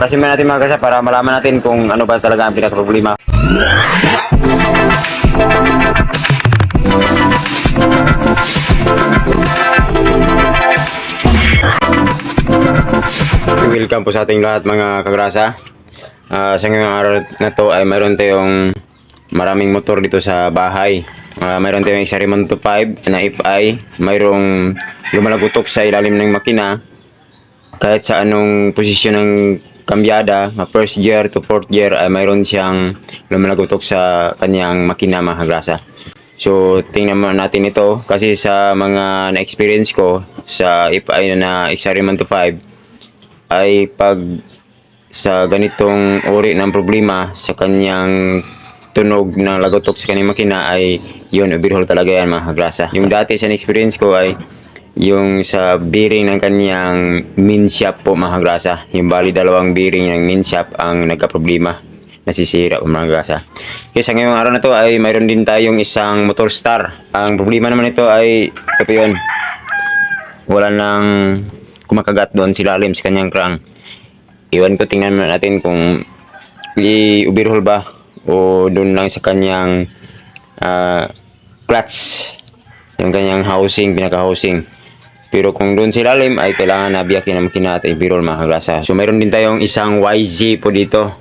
baklasin muna natin mga kasa para malaman natin kung ano ba talaga ang pinaka-problema. Welcome po sa ating lahat mga kagrasa. Sa ngayong araw na to ay mayroon tayong maraming motor dito sa bahay. Mayroon tayong isa Raymond 25 na FI. Mayroong lumalagutok sa ilalim ng makina. Kahit sa anong posisyon ng kambyada, first gear to fourth gear, ay mayroon siyang lumalagutok sa kanyang makina mga kagrasa. So tingnan mo natin ito kasi sa mga na-experience ko sa FI na XR1 to 5 ay pag sa ganitong uri ng problema sa kanyang tunog na lagotok sa kanyang makina ay yun, overhaul talaga yan mga kagrasa. Yung dati sa experience ko ay yung sa bearing ng kanyang main shaft po mga kagrasa. Yung bali dalawang bearing ng main shaft ang nagka-problema, nasisira po mga kagrasa. Kaya sa ngayong araw na to ay mayroon din tayong isang motor star. Ang problema naman ito ay ito yun, wala nang kumakagat doon si lalim sa kanyang crank. Iwan ko, tingnan natin kung i-overhaul ba o doon lang sa kanyang clutch, yung kanyang housing, pinaka-housing. Pero kung doon si lalim ay kailangan na biyakin ang makina at i-overhaul mga kagrasa. So mayroon din tayong isang YZ po dito.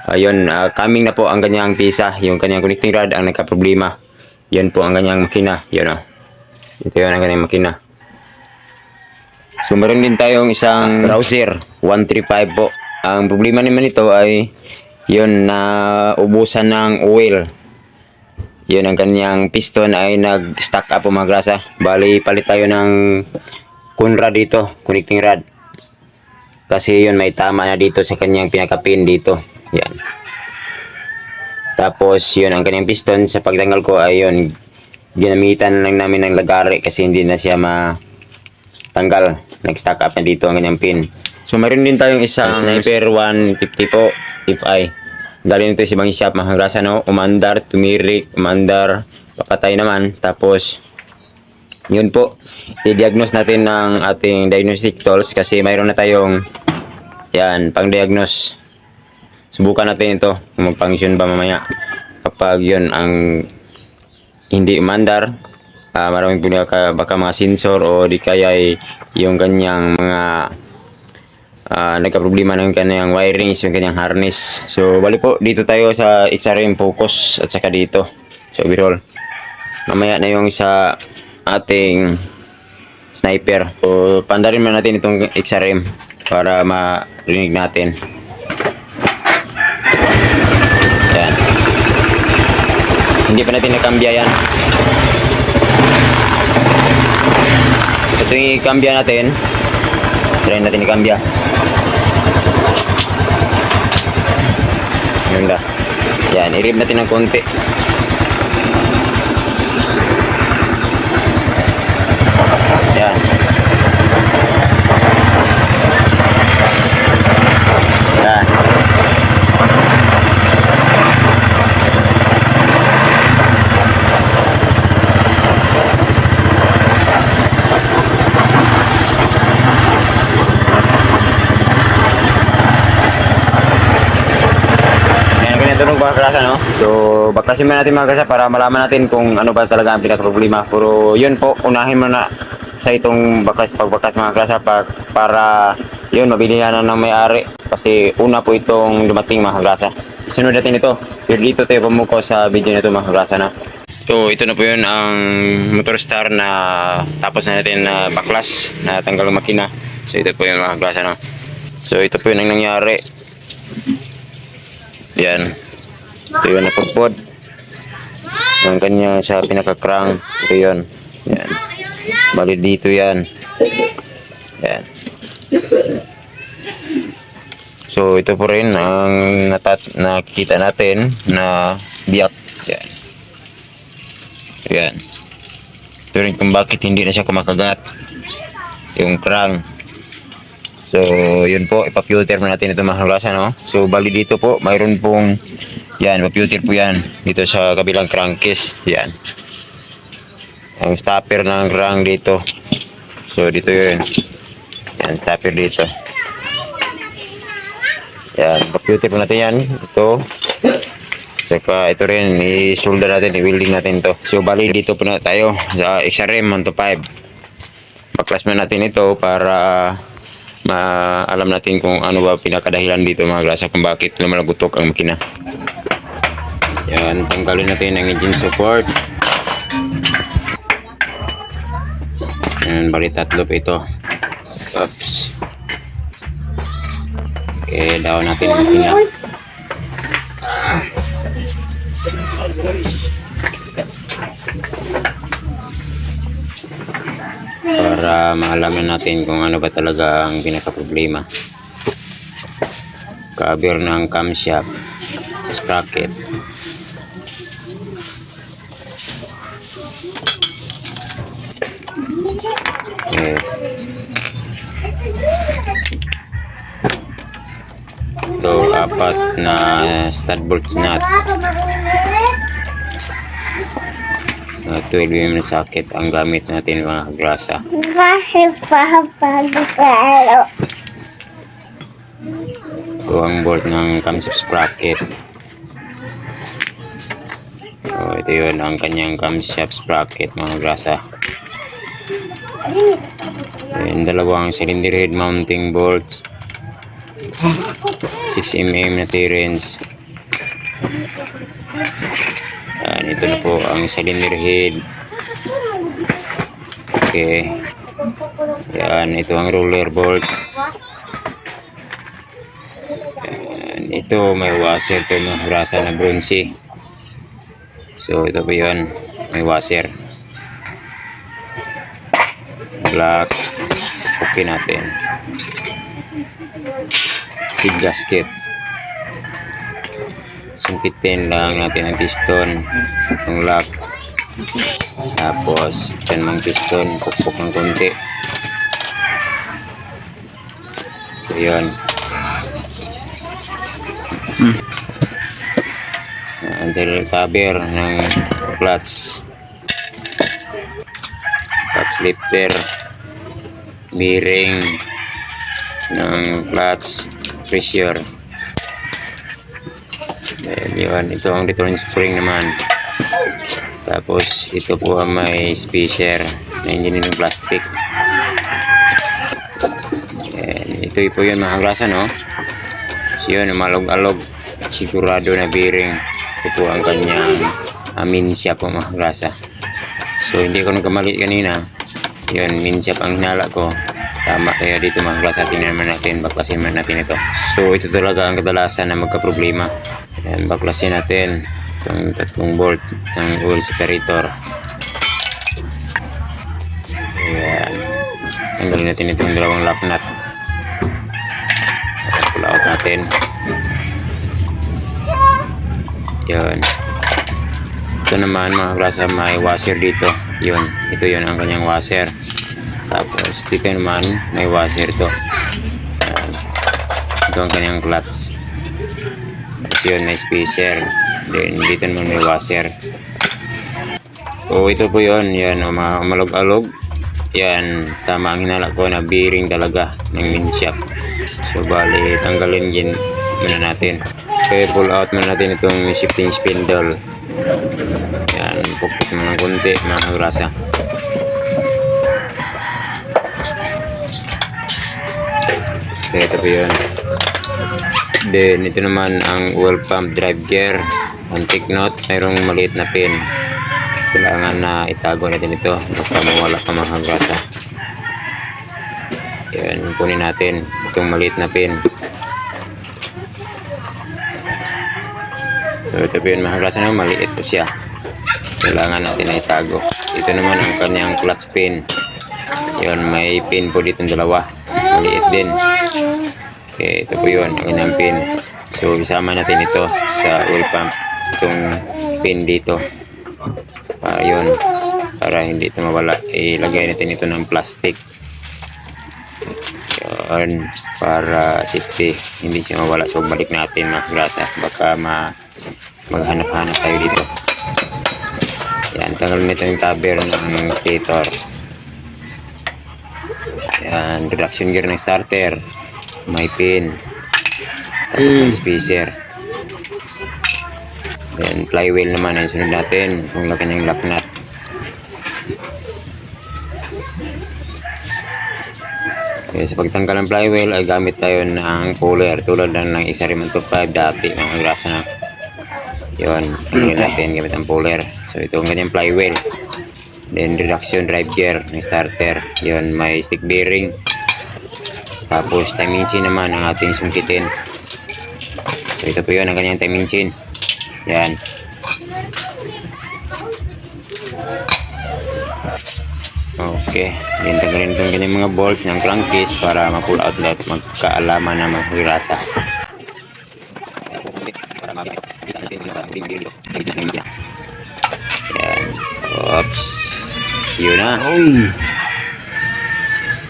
Ayun, coming na po ang kanyang pisa, yung kanyang connecting rod ang nagka-problema. Yan po ang kanyang makina, yun o. Ito yun ang kanyang makina. So meron din tayong isang Rouser 135 po. Ang problema naman ito ay yun, na ubusan ng oil. Yun, ang kanyang piston ay nag-stuck up po mga kagrasa. Bali palit tayo ng kunrad dito, connecting rod. Kasi yun, may tama na dito sa kanyang pinaka-pin dito. Yan. Tapos yun, ang kanyang piston sa pagtanggal ko ay yun, ginamitan lang namin ng lagari kasi hindi na siya matanggal. Nag-stuck up na dito ang kanyang pin. So mayroon din tayong isang Sniper 150 po FI. Galing ito sa ibang shop mga kagrasa, no? Umandar, tumirik, umandar, papatay naman. Tapos yun po, i-diagnose natin ng ating diagnostic tools kasi mayroon na tayong yan, pang-diagnose. Subukan natin ito kung mag-function ba mamaya. Kapag yun ang hindi umandar, maraming baka mga sensor o di kaya yung kanyang mga nagka-problema ng kanyang wirings, yung kanyang harness. So bali po, dito tayo sa XRM focus at saka dito sa overall. Mamaya na yung sa ating Sniper. So pandarin mo natin itong XRM para marinig natin. Yan. Hindi pa natin nakambya yan. Ito yung ikambya natin. Try natin ikambya. Yun da. Yan, i-rev natin ng konti. Yan. Yan. Tunog mga kagrasa, no? So baklasin mo natin mga kagrasa para malaman natin kung ano ba talaga ang pinaka-problema. Pero yun po, unahin mo na sa itong pagbakas mga kagrasa para yun, mabilihan na ng may-ari. Kasi una po itong dumating mga kagrasa. Sunod natin ito. Pero dito tayo pamuko sa video na ito mga kagrasa, no? So ito na po yun ang motor star na tapos na natin na baklas na tanggal ang makina. So ito po yun mga kagrasa, no? So ito po yun ang nangyari. Yan. Ito yun na pagpod. Ang kanya sa pinaka-crank. Ito yun. Yan. Bali dito yan. Yan. So ito po rin ang nakikita natin na biyak. Yan. Yan. Ito rin kung bakit hindi na siya kumakagat. Yung crank. So, yun po, ipa-filter mo natin ito mga kagrasa, no? So, bali dito po, mayroon pong, yan, ipa-filter po yan, dito sa kabilang crankcase, yan. Ang stopper ng crank dito. So, dito yun. Yan, stopper dito. Yan, computer po natin yan. Ito. Saka ito rin, i-solder natin, i-welding natin to. So, bali dito po na tayo sa XRM 125. Baklas mo natin ito para alam natin kung ano ba pinakadahilan dito mga grasa kung bakit lumalagutok ang makina. Yan, tanggalin natin ang engine support. Yan, bali tatlo pa ito. Oops. Okay, daw natin ang makina. Para maalaman natin kung ano ba talaga ang pinaka-problema. Cover ng camshaft, sprocket. Okay. So, 4 na stud bolts nut. 12 mm na socket ang gamit natin mga kagrasa. Ito ang bolt ng camshaft sprocket. So, ito yun ang kanyang camshaft sprocket mga kagrasa. Yung dalawang cylinder head mounting bolts, 6 mm na T-wrench. Yan, ito na po ang cylinder head. Okay. Yan, ito ang roller bolt. Yan, ito may washer to mga brasa na bronze. So ito po yun, may washer. Black. Okay natin. Seat gasket. Sungkitin lang natin ang piston, ang lock. Tapos, dyan mang piston, pukpok ng konti. So, yun. Ang cover ng clutch. Clutch lifter. Bearing ng clutch pressure. Then, yun, ito ang return spring naman. Tapos ito po ang may spacer na engineering plastic. And ito po yun mga kagrasa, no? So yun, malog-alog, sigurado na bearing. Ito po ang kanyang minshaft po mga kagrasa. So hindi ko nagkamali kanina. Yun, minshaft ang hinala ko. Tama, kaya dito mga kagrasa, tingnan natin, baklasin natin ito. So ito talaga ang kadalasan na magka-problema. Yan, baklasin natin itong tatlong bolt ng oil separator. Ayan, tanggalin natin itong dalawang lock nut. Pull out natin. Yan, ito naman mga kagrasa, may washer dito. Yun, ito yun ang kanyang washer. Tapos dito naman may washer to. Ayan, ito ang kanyang clutch. Tapos yun, may spacer. Then dito naman may washer. So ito po yun. Yan, malog-alog. Yan, tama ang hinala ko na bearing talaga ng minshaft. So bali, tanggalin din muna natin. Okay, pull out muna natin itong shifting spindle. Yan, pukpuk mo ng konti mga kagrasa. Okay, ito po yun. Then ito naman ang oil pump drive gear. Ang take note, mayroong maliit na pin. Kailangan na itago natin ito baka mawala pa mga kagrasa. Yan, kunin natin itong maliit na pin. So ito po yun mga kagrasa, na maliit po siya. Kailangan natin na itago. Ito naman ang kanyang clutch pin. Yan, may pin po dito dalawa. Maliit din. Okay, ito po yun, ang kanyang pin. So, isama natin ito sa oil pump. Itong pin dito. Yun, para hindi ito mawala. Ilagay natin ito ng plastic. Yun, para safety. Hindi siya mawala. So, balik natin mga kagrasa. Baka maghanap-hanap tayo dito. Yan, tanggalin nito yung cover ng stator. Yan, reduction gear ng starter. May pin. Tapos may spacer. Then flywheel naman ang sunod natin kung kanyang lock nut. Okay, sa pagtanggal ng flywheel ay gamit tayo ng puller tulad ng isa rin 5 dati ng grasa na. Yun, tanggalin natin gamit ang puller. So ito ang kanyang flywheel. Then reduction drive gear ng starter. Yun, may stick bearing. Tapos timing chain naman ang ating sungkitin. So ito po yun ang kanyang timing chain. Yan. Okay. Then tanggalin itong kanyang mga bolts ng crankcase para ma-pull out lahat magkaalaman na magrasa. Yan. Oops. Yun na.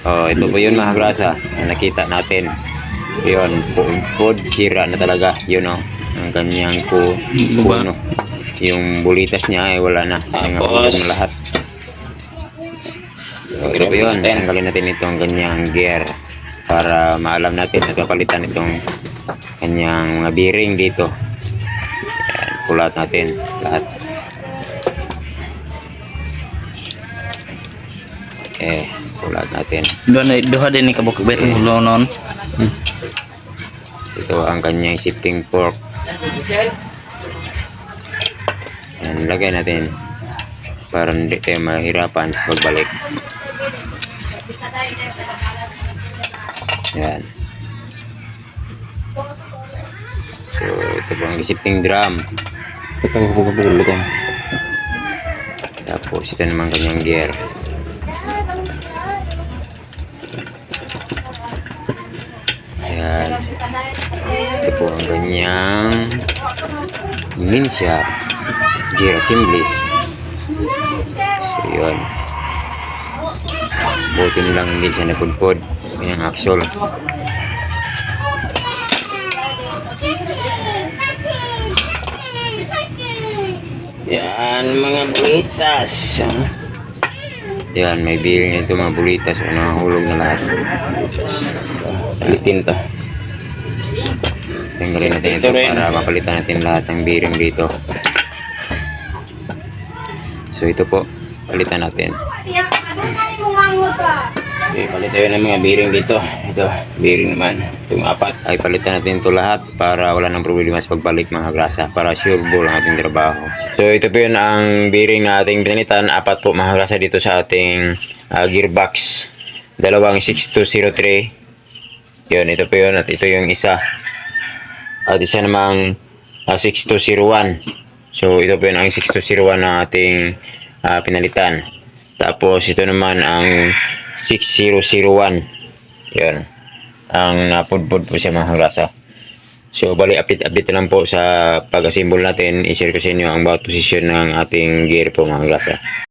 Oh, ito po yun mga grasa. Sa nakita natin. Yun. Pod sira na talaga. Yun o. Ang kanyang puno. Yung bulitas niya ay wala na. Tapos na lahat. So, ito po yun. Tanggalin natin itong kanyang gear para maalam natin at papalitan itong kanyang mga bearing dito. Yan. Pull out natin lahat. Pull out natin. Duha din ni kabuk bet ulo non. Ito ang kanyang shifting fork. Yan, lagay natin para hindi tayo mahirapan sa pagbalik. Yan. So, ito po ang shifting drum. Tapos, ito naman kanyang gear. Ayan. Ito po ang kanyang minsya gear assembly. So, yun. Buti nilang hindi siya napudpod. Kanyang axle. Yan mga bulitas. Yan, may bearing ito mga bulitas. Nahulog na lahat. Palitin to. Tanggalin natin ito para mapalitan natin lahat ng bearing dito. So ito po, palitan natin. Okay, palit tayo ng mga bearing dito. Ito, bearing naman. Itong 4. Ay palitan natin ito lahat para wala nang problema sa pagbalik mga grasa. Para sure ball ang ating trabaho. So ito po yun ang bearing na ating pinalitan. 4 po mga grasa dito sa ating gearbox. Dalawang 6203. Yun, ito po yun. At ito yung isa. At isa namang 6201. So ito po yun ang 6201 na ating pinalitan. Tapos ito naman ang 6001. Yun. Ang napudpud po siya mga grasa. So bali update lang po sa pag-assemble natin. I-share ko sa inyo ang bawat posisyon ng ating gear po mga grasa.